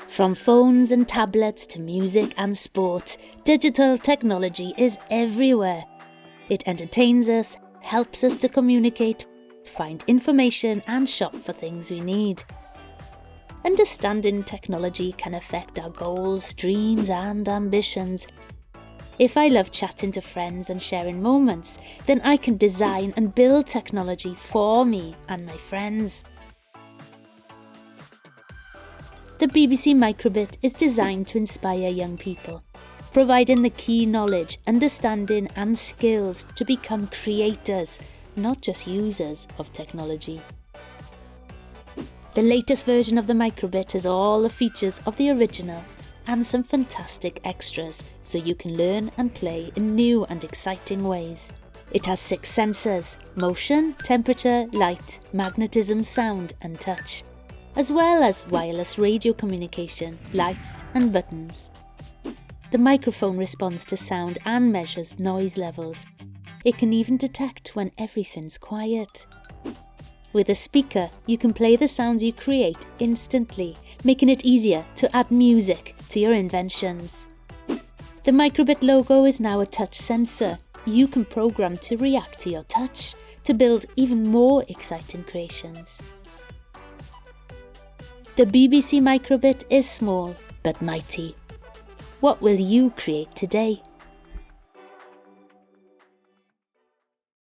From phones and tablets to music and sport, digital technology is everywhere. It entertains us, helps us to communicate, find information and shop for things we need. Understanding technology can affect our goals, dreams and ambitions. If I love chatting to friends and sharing moments, then I can design and build technology for me and my friends. The BBC Microbit is designed to inspire young people, providing the key knowledge, understanding and skills to become creators, not just users of technology. The latest version of the Microbit has all the features of the original and some fantastic extras, so you can learn and play in new and exciting ways. It has 6 sensors: motion, temperature, light, magnetism, sound and touch, as well as wireless radio communication, lights and buttons. The microphone responds to sound and measures noise levels. It can even detect when everything's quiet. With a speaker, you can play the sounds you create instantly, making it easier to add music to your inventions. The Microbit logo is now a touch sensor. You can program to react to your touch to build even more exciting creations. The BBC Microbit is small but mighty. What will you create today?